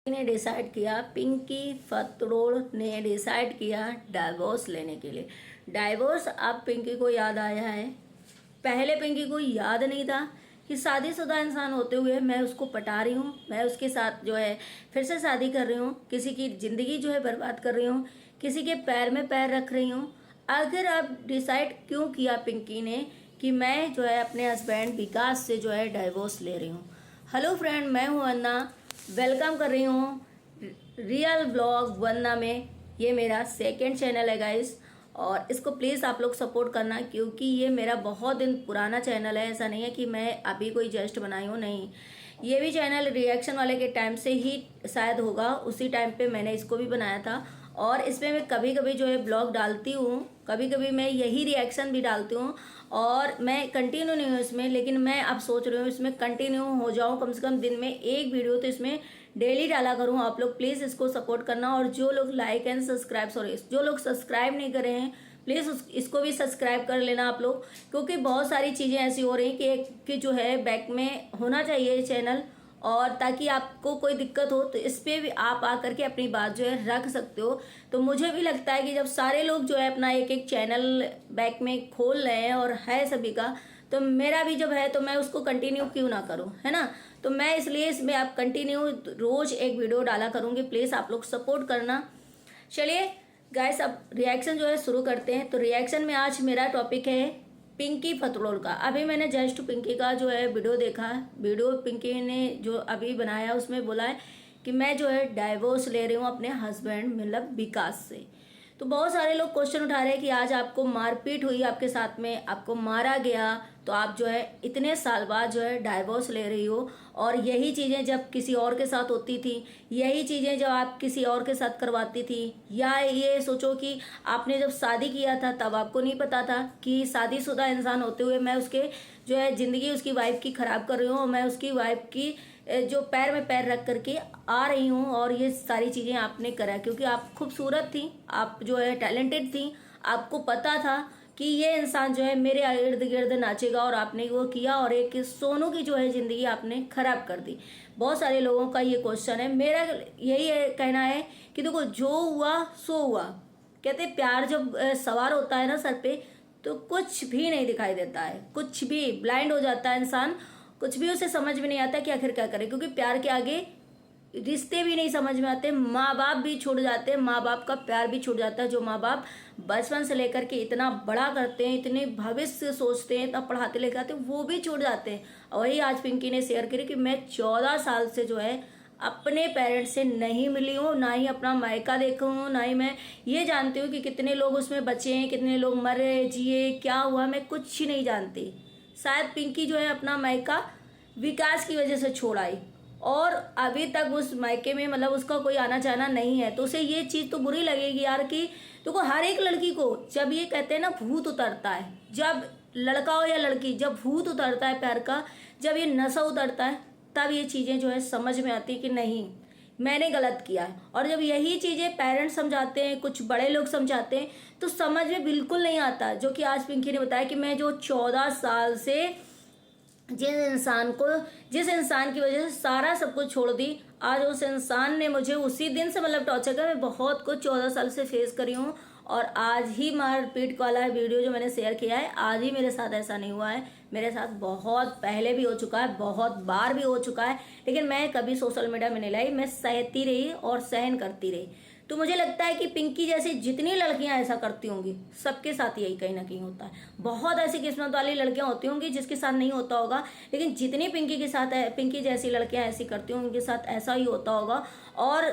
ने डिसाइड किया, पिंकी फतरोड़ ने डिसाइड किया डाइवोर्स लेने के लिए। डाइवोर्स अब पिंकी को याद आया है। पहले पिंकी को याद नहीं था कि शादीशुदा इंसान होते हुए मैं उसको पटा रही हूँ, मैं उसके साथ जो है फिर से शादी कर रही हूँ, किसी की ज़िंदगी जो है बर्बाद कर रही हूँ, किसी के पैर में पैर रख रही हूँ। आखिर अब डिसाइड क्यों किया पिंकी ने कि मैं जो है अपने हस्बैंड विकास से जो है डाइवोर्स ले रही हूँ। हेलो फ्रेंड, मैं हूँ वंदना, वेलकम कर रही हूँ रियल ब्लॉग वंदना में। ये मेरा सेकंड चैनल है गाइस, और इसको प्लीज़ आप लोग सपोर्ट करना, क्योंकि ये मेरा बहुत दिन पुराना चैनल है। ऐसा नहीं है कि मैं अभी कोई जस्ट बनाई हूँ, नहीं। ये भी चैनल रिएक्शन वाले के टाइम से ही शायद होगा, उसी टाइम पे मैंने इसको भी बनाया था। और इसमें मैं कभी कभी जो है ब्लॉग डालती हूँ, कभी कभी मैं यही रिएक्शन भी डालती हूँ, और मैं कंटिन्यू नहीं हूँ इसमें। लेकिन मैं अब सोच रही हूँ इसमें कंटिन्यू हो जाऊँ, कम से कम दिन में एक वीडियो तो इसमें डेली डाला करूँ। आप लोग प्लीज़ इसको सपोर्ट करना, और जो लोग लाइक एंड सब्सक्राइब, सॉरी, जो लोग सब्सक्राइब नहीं करे हैं प्लीज़ इसको भी सब्सक्राइब कर लेना आप लोग, क्योंकि बहुत सारी चीज़ें ऐसी हो रही हैं कि जो है बैक में होना चाहिए चैनल, और ताकि आपको कोई दिक्कत हो तो इस पर भी आप आकर के अपनी बात जो है रख सकते हो। तो मुझे भी लगता है कि जब सारे लोग जो है अपना एक एक चैनल बैक में खोल रहे हैं और है सभी का, तो मेरा भी जब है तो मैं उसको कंटिन्यू क्यों ना करूं, है ना। तो मैं इसलिए इसमें आप कंटिन्यू रोज एक वीडियो डाला करूंगी, प्लीज़ आप लोग सपोर्ट करना। चलिए गाइस, अब रिएक्शन जो है शुरू करते हैं। तो रिएक्शन में आज मेरा टॉपिक है पिंकी फतरोड़ का। अभी मैंने जस्ट पिंकी का जो है वीडियो देखा, वीडियो पिंकी ने जो अभी बनाया उसमें बोला है कि मैं जो है डाइवोर्स ले रही हूँ अपने हस्बैंड मतलब विकास से। तो बहुत सारे लोग क्वेश्चन उठा रहे हैं कि आज आपको मारपीट हुई, आपके साथ में आपको मारा गया, तो आप जो है इतने साल बाद जो है डाइवोर्स ले रही हो। और यही चीज़ें जब किसी और के साथ होती थी, यही चीज़ें जब आप किसी और के साथ करवाती थी, या ये सोचो कि आपने जब शादी किया था तब आपको नहीं पता था कि शादीशुदा इंसान होते हुए मैं उसके जो है ज़िंदगी उसकी वाइफ की ख़राब कर रही हूँ, और मैं उसकी वाइफ की जो पैर में पैर रख करके आ रही हूँ। और ये सारी चीज़ें आपने करा क्योंकि आप खूबसूरत थी, आप जो है टैलेंटेड थी, आपको पता था कि ये इंसान जो है मेरे इर्द गिर्द नाचेगा, और आपने वो किया, और एक सोनू की जो है ज़िंदगी आपने खराब कर दी। बहुत सारे लोगों का ये क्वेश्चन है, मेरा यही कहना है कि देखो जो हुआ सो हुआ। कहते प्यार जब सवार होता है ना सर पे, तो कुछ भी नहीं दिखाई देता है, कुछ भी ब्लाइंड हो जाता है इंसान, कुछ भी उसे समझ में नहीं आता कि आखिर क्या करे, क्योंकि प्यार के आगे रिश्ते भी नहीं समझ में आते, माँ बाप भी छूट जाते हैं, माँ बाप का प्यार भी छूट जाता है। जो माँ बाप बचपन से लेकर के इतना बड़ा करते हैं, इतने भविष्य सोचते हैं, इतना पढ़ाते लिखाते हैं, वो भी छूट जाते हैं। और वही आज पिंकी ने शेयर करी कि मैं 14 साल से जो है अपने पेरेंट्स से नहीं मिली हूँ, ना ही अपना मायका देखा हूँ, ना ही मैं ये जानती हूँ कि कितने लोग उसमें बचे हैं, कितने लोग मरे जिए, क्या हुआ, मैं कुछ नहीं जानती। शायद पिंकी जो है अपना मायका विकास की वजह से छोड़ आई, और अभी तक उस मायके में मतलब उसका कोई आना जाना नहीं है। तो उसे ये चीज़ तो बुरी लगेगी यार कि देखो हर एक लड़की को जब ये कहते हैं ना भूत उतरता है, जब लड़का हो या लड़की, जब भूत उतरता है प्यार का, जब ये नशा उतरता है, तब ये चीज़ें जो है समझ में आती है कि नहीं मैंने गलत किया है। और जब यही चीज़ें पेरेंट्स समझाते हैं, कुछ बड़े लोग समझाते हैं, तो समझ में बिल्कुल नहीं आता। जो कि आज पिंकी ने बताया कि मैं जो 14 साल से जिस इंसान की वजह से सारा सब कुछ छोड़ दी, आज उस इंसान ने मुझे उसी दिन से मतलब टॉर्चर कर, मैं बहुत कुछ 14 साल से फेस करी हूँ। और आज ही मारपीट वाला वीडियो जो मैंने शेयर किया है, आज ही मेरे साथ ऐसा नहीं हुआ है, मेरे साथ बहुत पहले भी हो चुका है, बहुत बार भी हो चुका है, लेकिन मैं कभी सोशल मीडिया में नहीं लाई, मैं सहती रही और सहन करती रही। तो मुझे लगता है कि पिंकी जैसी जितनी लड़कियां ऐसा करती होंगी, सबके साथ यही कहीं ना कहीं होता है। बहुत ऐसी किस्मत वाली लड़कियां होती होंगी जिसके साथ नहीं होता होगा, लेकिन जितनी पिंकी के साथ है, पिंकी जैसी लड़कियां ऐसी करती होंगी, उनके साथ ऐसा ही होता होगा। और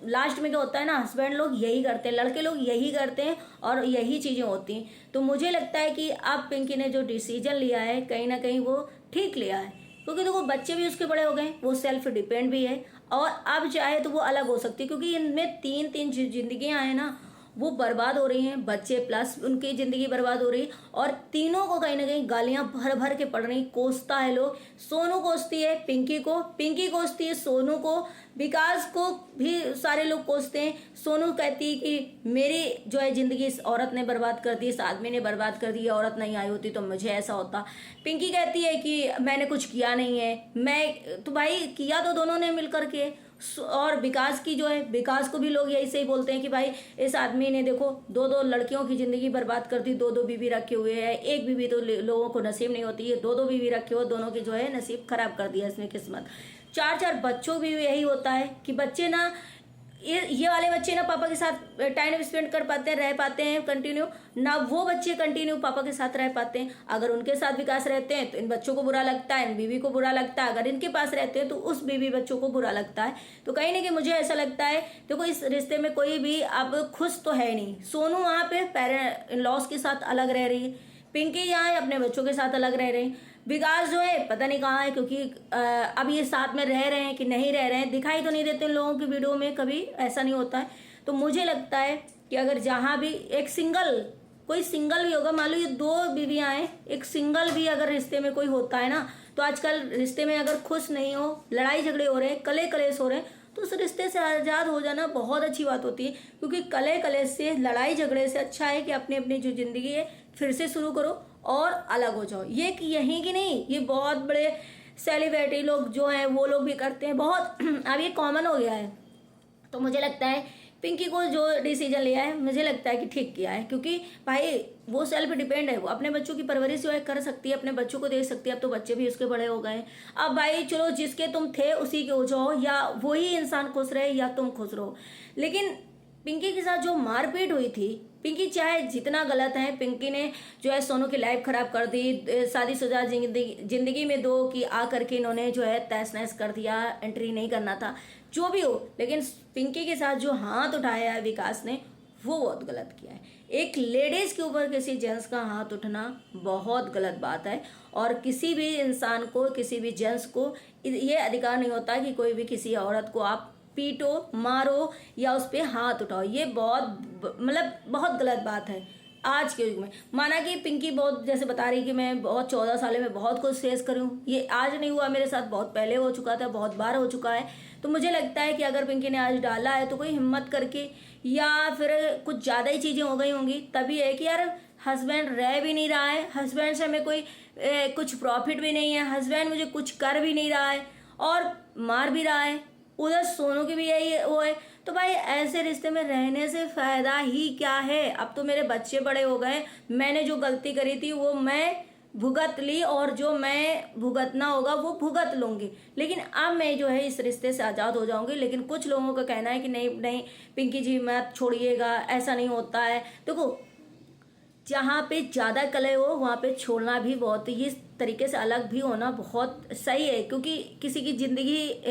लास्ट में क्या होता है ना, हस्बैंड लोग यही करते हैं, लड़के लोग यही करते हैं, और यही चीज़ें होती हैं। तो मुझे लगता है कि अब पिंकी ने जो डिसीजन लिया है कहीं ना कहीं वो ठीक लिया है, क्योंकि देखो बच्चे भी उसके बड़े हो गए, वो सेल्फ डिपेंड भी है, और अब चाहे तो वो अलग हो सकती है, क्योंकि इनमें तीन तीन जिंदगियां हैं ना, वो बर्बाद हो रही हैं, बच्चे प्लस उनकी ज़िंदगी बर्बाद हो रही, और तीनों को कहीं ना कहीं गालियां भर भर के पड़ रही। कोसता है लोग, सोनू कोसती है पिंकी को, पिंकी कोसती है सोनू को, विकास को भी सारे लोग कोसते हैं। सोनू कहती है कि मेरी जो है ज़िंदगी इस औरत ने बर्बाद कर दी, इस आदमी ने बर्बाद कर दी, ये औरत नहीं आई होती तो मुझे ऐसा होता। पिंकी कहती है कि मैंने कुछ किया नहीं है, मैं तो भाई किया तो दोनों ने मिल करके, और विकास की जो है, विकास को भी लोग यही से ही बोलते हैं कि भाई इस आदमी ने देखो दो दो लड़कियों की ज़िंदगी बर्बाद कर दी, दो दो बीवी रखे हुए है, एक बीवी तो लोगों को नसीब नहीं होती है, दो दो बीवी रखे हो, दोनों की जो है नसीब खराब कर दिया इसने, किस्मत। चार चार बच्चों भी यही होता है कि बच्चे ना, ये वाले बच्चे ना पापा के साथ टाइम स्पेंड कर पाते हैं, रह पाते हैं कंटिन्यू, ना वो बच्चे कंटिन्यू पापा के साथ रह पाते हैं। अगर उनके साथ विकास रहते हैं तो इन बच्चों को बुरा लगता है, इन बीवी को बुरा लगता है, अगर इनके पास रहते हैं तो उस बीवी बच्चों को बुरा लगता है। तो कहीं ना कहीं मुझे ऐसा लगता है, देखो इस रिश्ते में कोई भी अब खुश तो है नहीं। सोनू वहाँ पे पेरेंट इन लॉस के साथ अलग रह रही है, पिंकी यहाँ है अपने बच्चों के साथ अलग रह रहे हैं, विकास जो है पता नहीं कहाँ है, क्योंकि अब ये साथ में रह रहे हैं कि नहीं रह रहे हैं दिखाई तो नहीं देते इन लोगों की वीडियो में, कभी ऐसा नहीं होता है। तो मुझे लगता है कि अगर जहाँ भी एक सिंगल, कोई सिंगल भी होगा, मान लो ये दो बीवियाँ हैं, एक सिंगल भी अगर रिश्ते में कोई होता है ना, तो आजकल रिश्ते में अगर खुश नहीं हो, लड़ाई झगड़े हो रहे हैं, कले कलेश हो रहे हैं, तो उस रिश्ते से आज़ाद हो जाना बहुत अच्छी बात होती है। क्योंकि कले कलेश से, लड़ाई झगड़े से अच्छा है कि अपनी अपनी जो ज़िंदगी है फिर से शुरू करो और अलग हो जाओ। ये कि यहीं की नहीं, ये बहुत बड़े सेलिब्रिटी लोग जो हैं वो लोग भी करते हैं, बहुत अब ये कॉमन हो गया है। तो मुझे लगता है पिंकी को जो डिसीजन लिया है, मुझे लगता है कि ठीक किया है, क्योंकि भाई वो सेल्फ डिपेंड है, वो अपने बच्चों की परवरिश जो है कर सकती है, अपने बच्चों को देख सकती है। अब तो बच्चे भी उसके बड़े हो गए। अब भाई चलो जिसके तुम थे उसी के हो जाओ, या वही इंसान खुश रहे या तुम खुश रहो। लेकिन पिंकी के साथ जो मारपीट हुई थी, पिंकी चाहे जितना गलत है, पिंकी ने जो है सोनू की लाइफ खराब कर दी, शादीशुदा जिंदगी में दो कि आ करके इन्होंने जो है तहस नहस कर दिया, एंट्री नहीं करना था, जो भी हो। लेकिन पिंकी के साथ जो हाथ उठाया है विकास ने, वो बहुत गलत किया है। एक लेडीज के ऊपर किसी जेंट्स का हाथ उठना बहुत गलत बात है, और किसी भी इंसान को, किसी भी जेंट्स को ये अधिकार नहीं होता कि कोई भी किसी औरत को आप पीटो, मारो या उस पर हाथ उठाओ। ये बहुत मतलब बहुत गलत बात है आज के युग में। माना कि पिंकी बहुत जैसे बता रही कि मैं बहुत 14 साल में बहुत कुछ फेस करूँ, ये आज नहीं हुआ मेरे साथ, बहुत पहले हो चुका था, बहुत बार हो चुका है। तो मुझे लगता है कि अगर पिंकी ने आज डाला है तो कोई हिम्मत करके, या फिर कुछ ज़्यादा ही चीज़ें हो गई होंगी, तभी है कि यार हस्बैंड रह भी नहीं रहा है, हस्बैंड से हमें कोई कुछ प्रॉफिट भी नहीं है, हस्बैंड मुझे कुछ कर भी नहीं रहा है और मार भी रहा है, उधर सोनू की भी यही वो है। तो भाई ऐसे रिश्ते में रहने से फायदा ही क्या है। अब तो मेरे बच्चे बड़े हो गए, मैंने जो गलती करी थी वो मैं भुगत ली, और जो मैं भुगतना होगा वो भुगत लूंगी। लेकिन अब मैं जो है इस रिश्ते से आज़ाद हो जाऊंगी। लेकिन कुछ लोगों का कहना है कि नहीं नहीं पिंकी जी मत छोड़िएगा, ऐसा नहीं होता है। देखो जहाँ पे ज़्यादा कलह हो वहाँ पे छोड़ना भी बहुत, इस तरीके से अलग भी होना बहुत सही है। क्योंकि किसी की ज़िंदगी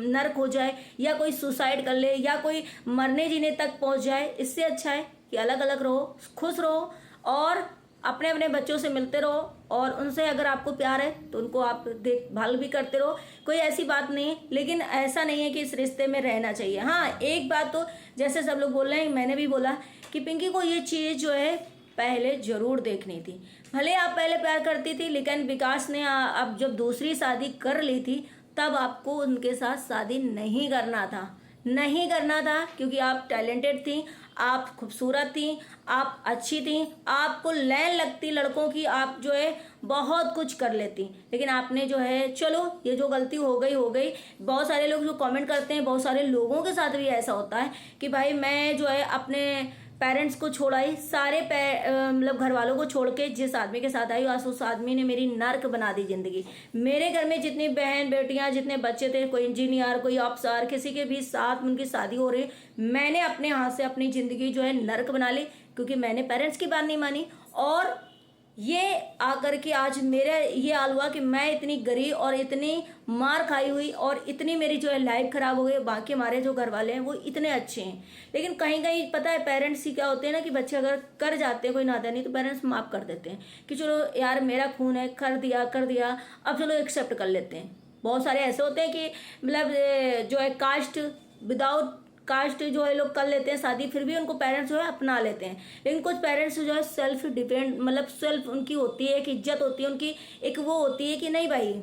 नर्क हो जाए, या कोई सुसाइड कर ले, या कोई मरने जीने तक पहुँच जाए, इससे अच्छा है कि अलग अलग रहो, खुश रहो, और अपने अपने बच्चों से मिलते रहो, और उनसे अगर आपको प्यार है तो उनको आप देखभाल भी करते रहो, कोई ऐसी बात नहीं है। लेकिन ऐसा नहीं है कि इस रिश्ते में रहना चाहिए। हाँ एक बात तो जैसे सब लोग बोल रहे हैं, मैंने भी बोला कि पिंकी को ये चीज़ जो है पहले जरूर देखनी थी। भले आप पहले प्यार करती थी, लेकिन विकास ने अब जब दूसरी शादी कर ली थी तब आपको उनके साथ शादी नहीं करना था, नहीं करना था। क्योंकि आप टैलेंटेड थी, आप खूबसूरत थी, आप अच्छी थी, आपको लाइन लगती लड़कों की, आप जो है बहुत कुछ कर लेती। लेकिन आपने जो है, चलो ये जो गलती हो गई हो गई। बहुत सारे लोग जो कमेंट करते हैं, बहुत सारे लोगों के साथ भी ऐसा होता है कि भाई मैं जो है अपने पेरेंट्स को छोड़ाई, सारे मतलब घर वालों को छोड़ के जिस आदमी के साथ आई, आज उस आदमी ने मेरी नर्क बना दी ज़िंदगी। मेरे घर में जितनी बहन बेटियां, जितने बच्चे थे, कोई इंजीनियर, कोई अफसर, किसी के भी साथ उनकी शादी हो रही, मैंने अपने हाथ से अपनी ज़िंदगी जो है नर्क बना ली, क्योंकि मैंने पेरेंट्स की बात नहीं मानी। और ये आकर के आज मेरा ये हाल हुआ कि मैं इतनी गरीब और इतनी मार खाई हुई और इतनी मेरी जो है लाइफ खराब हो गई। बाकी हमारे जो घर वाले हैं वो इतने अच्छे हैं, लेकिन कहीं कहीं पता है पेरेंट्स ही क्या होते हैं ना, कि बच्चे अगर कर जाते हैं कोई नाता नहीं तो पेरेंट्स माफ़ कर देते हैं कि चलो यार मेरा खून है, कर दिया अब चलो एक्सेप्ट कर लेते हैं। बहुत सारे ऐसे होते हैं कि मतलब जो है कास्ट विदाउट कास्ट जो है लोग कर लेते हैं शादी, फिर भी उनको पेरेंट्स जो है अपना लेते हैं। लेकिन कुछ पेरेंट्स जो है सेल्फ डिपेंड, मतलब सेल्फ उनकी होती है, एक इज्जत होती है उनकी, एक वो होती है कि नहीं भाई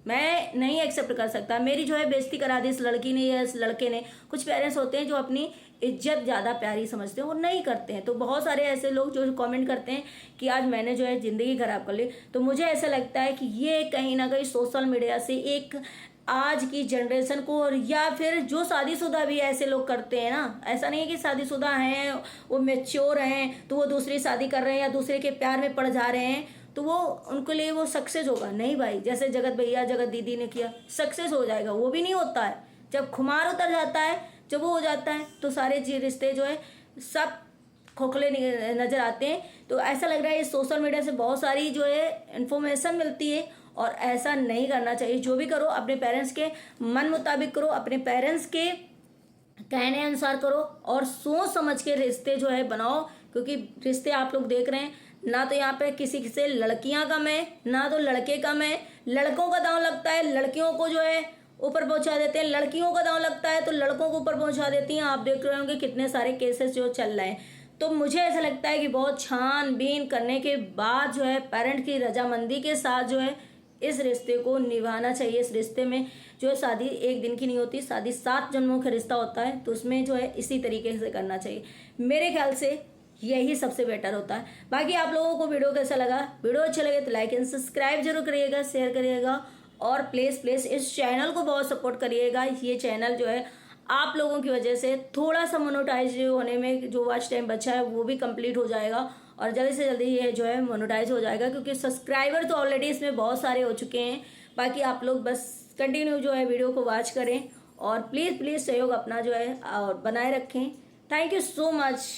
मैं नहीं एक्सेप्ट कर सकता, मेरी जो है बेइज्जती करा दी इस लड़की ने या इस लड़के ने। कुछ पेरेंट्स होते हैं जो अपनी इज्जत ज़्यादा प्यारी समझते हैं, वो नहीं करते हैं। तो बहुत सारे ऐसे लोग जो कमेंट करते हैं कि आज मैंने जो है ज़िंदगी खराब कर ली, तो मुझे ऐसा लगता है कि ये कहीं ना कहीं सोशल मीडिया से एक आज की जनरेशन को, और या फिर जो शादीशुदा भी ऐसे लोग करते हैं ना, ऐसा नहीं है कि शादीशुदा हैं वो मैच्योर हैं तो वो दूसरी शादी कर रहे हैं या दूसरे के प्यार में पड़ जा रहे हैं तो वो उनके लिए वो सक्सेस होगा, नहीं भाई। जैसे जगत भैया जगत दीदी ने किया, सक्सेस हो जाएगा, वो भी नहीं होता है। जब खुमार उतर जाता है, जब वो हो जाता है तो सारे रिश्ते जो है सब खोखले नजर आते हैं। तो ऐसा लग रहा है इस सोशल मीडिया से बहुत सारी जो है इन्फॉर्मेशन मिलती है, और ऐसा नहीं करना चाहिए। जो भी करो अपने पेरेंट्स के मन मुताबिक करो, अपने पेरेंट्स के कहने अनुसार करो, और सोच समझ के रिश्ते जो है बनाओ। क्योंकि रिश्ते आप लोग देख रहे हैं ना, तो यहाँ पे किसी से लड़कियां कम है ना तो लड़के कम है। लड़कों का दांव लगता है, लड़कियों को जो है ऊपर पहुंचा देते हैं, लड़कियों का दांव लगता है तो लड़कों को ऊपर पहुंचा देती हैं। आप देख रहे होंगे कितने सारे केसेस जो चल रहे हैं। तो मुझे ऐसा लगता है कि बहुत छानबीन करने के बाद जो है पेरेंट की रजामंदी के साथ जो है इस रिश्ते को निभाना चाहिए। इस रिश्ते में जो है शादी एक दिन की नहीं होती, शादी 7 जन्मों का रिश्ता होता है। तो उसमें जो है इसी तरीके से करना चाहिए, मेरे ख्याल से यही सबसे बेटर होता है। बाकी आप लोगों को वीडियो कैसा लगा? वीडियो अच्छा लगे तो लाइक एंड सब्सक्राइब जरूर करिएगा, शेयर करिएगा, और प्लीज़ इस चैनल को बहुत सपोर्ट करिएगा। ये चैनल जो है आप लोगों की वजह से थोड़ा सा मोनेटाइज होने में जो वॉच टाइम बचा है वो भी कंप्लीट हो जाएगा, और जल्दी से जल्दी ये जो है मोनेटाइज हो जाएगा। क्योंकि सब्सक्राइबर तो ऑलरेडी इसमें बहुत सारे हो चुके हैं। बाकी आप लोग बस कंटिन्यू जो है वीडियो को वॉच करें, और प्लीज़ सहयोग अपना जो है और बनाए रखें। Thank you so much.